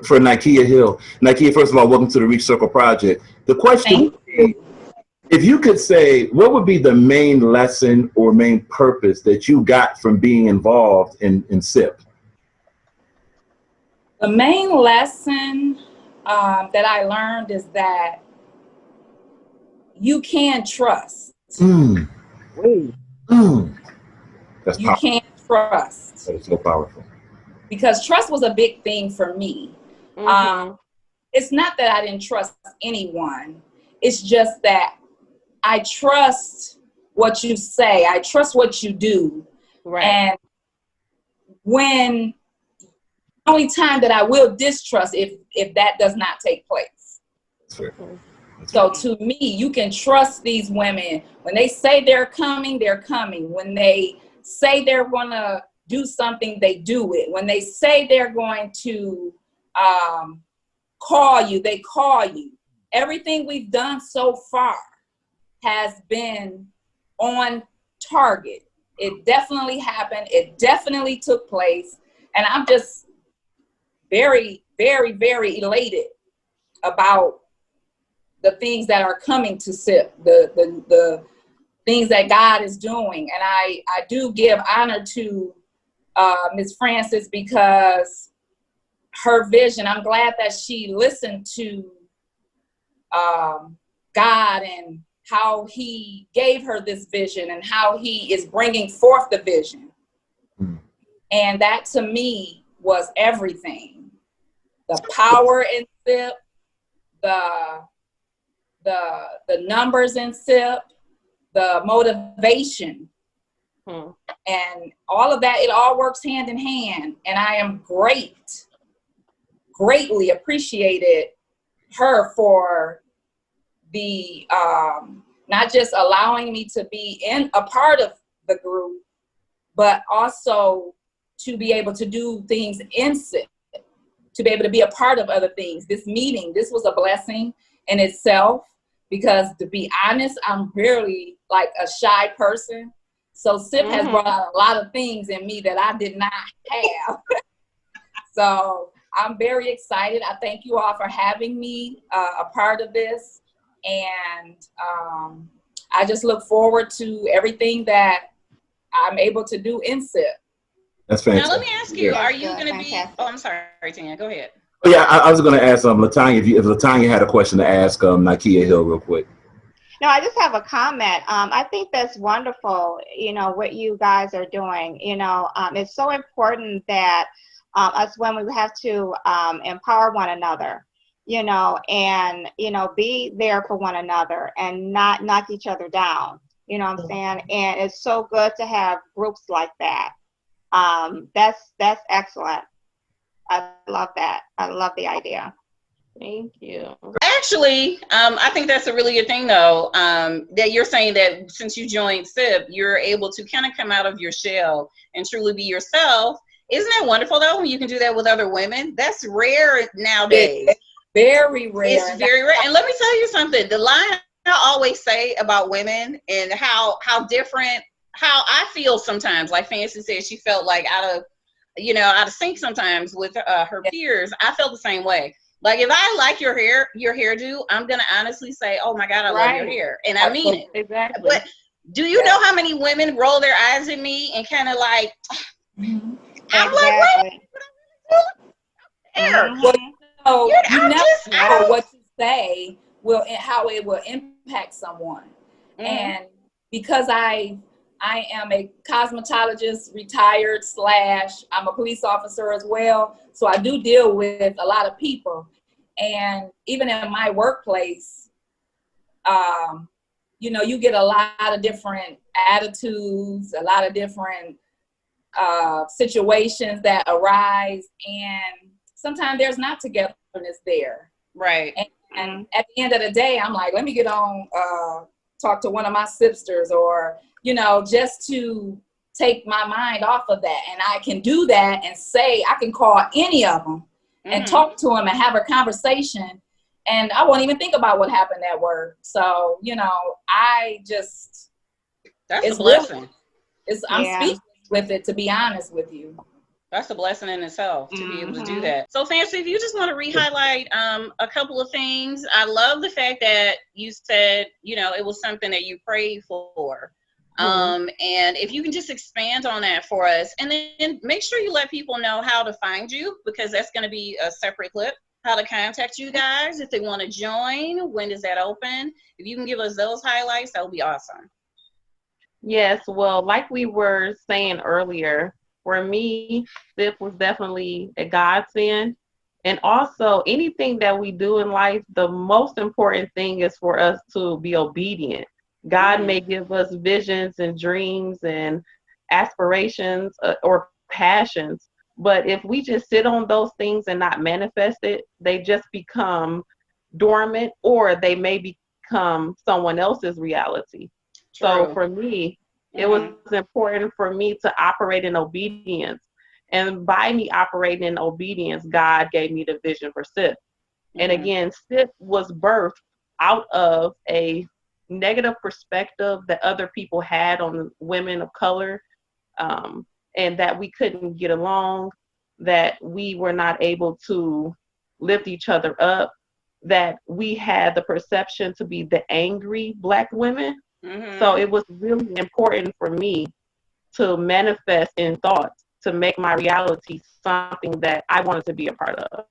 for Nikia Hill. Nikia, first of all, welcome to the Reach Circle Project. The question would be, if you could say, what would be the main lesson or main purpose that you got from being involved in SIP? The main lesson that I learned is that you can trust. Mm. Mm. That's you powerful. can't trust. That is so powerful. Because trust was a big thing for me. It's not that I didn't trust anyone. It's just that I trust what you say. I trust what you do. Right. And when the only time that I will distrust if that does not take place. That's fair. So to me, you can trust these women. When they say they're coming, they're coming. When they say they're going to do something, they do it. When they say they're going to call you, they call you. Everything we've done so far has been on target. It definitely happened. It definitely took place. And I'm just very, very, very elated about the things that are coming to SIP, the things that God is doing. And I do give honor to Ms. Francis, because her vision, I'm glad that she listened to God and how he gave her this vision and how he is bringing forth the vision. And that to me was everything. The power in SIP, the numbers in SIP, the motivation, and all of that, it all works hand in hand. And I am greatly appreciated her for the, not just allowing me to be in a part of the group, but also to be able to do things in SIP, to be able to be a part of other things. This meeting, this was a blessing in itself, because to be honest, I'm really like a shy person. So SIP has brought out a lot of things in me that I did not have. So I'm very excited. I thank you all for having me a part of this. And I just look forward to everything that I'm able to do in SIP. That's fantastic. Now let me ask you, are you going to be, oh, I'm sorry, Tanya, go ahead. Oh, yeah, I was going to ask Latanya, if Latanya had a question to ask Nikia Hill real quick. No, I just have a comment. I think that's wonderful, what you guys are doing. It's so important that us women, we have to empower one another, and, be there for one another and not knock each other down. You know what I'm saying? And it's so good to have groups like that. That's excellent. I love that. I love the idea. Thank you. Actually, I think that's a really good thing, though, that you're saying that since you joined SIP, you're able to kind of come out of your shell and truly be yourself. Isn't that wonderful, though, when you can do that with other women? That's rare nowadays. It's very rare. It's very rare. And let me tell you something. The line I always say about women and how different, how I feel sometimes, like Fancy said, she felt like out of sync sometimes with her peers. I felt the same way. Like if I like your hairdo, I'm gonna honestly say, "Oh my God, I love your hair," and I mean it. Exactly. But do you know how many women roll their eyes at me and kind of like, I'm like, wait, hair. Well, you never know what you say how it will impact someone, and because I am a cosmetologist, retired / I'm a police officer as well. So I do deal with a lot of people. And even in my workplace, you get a lot of different attitudes, a lot of different situations that arise. And sometimes there's not togetherness there. Right. And at the end of the day, I'm like, let me get on, talk to one of my sisters, or just to take my mind off of that. And I can do that and say, I can call any of them and talk to them and have a conversation. And I won't even think about what happened at work. So, that's a blessing. I'm speechless with it, to be honest with you. That's a blessing in itself to be able to do Mhm. that. So Fancy, if you just want to re-highlight a couple of things, I love the fact that you said, you know, it was something that you prayed for. And if you can just expand on that for us, and then make sure you let people know how to find you, because that's going to be a separate clip, how to contact you guys if they want to join, when does that open? If you can give us those highlights, that would be awesome. Yes, well, like we were saying earlier, for me, SIP was definitely a godsend. And also, anything that we do in life, the most important thing is for us to be obedient. God may give us visions and dreams and aspirations or passions, but if we just sit on those things and not manifest it, they just become dormant, or they may become someone else's reality. So True. for me, it was important for me to operate in obedience. And by me operating in obedience, God gave me the vision for SIP. And again, SIP was birthed out of a negative perspective that other people had on women of color, and that we couldn't get along, that we were not able to lift each other up, that we had the perception to be the angry Black women. So it was really important for me to manifest in thoughts to make my reality something that I wanted to be a part of.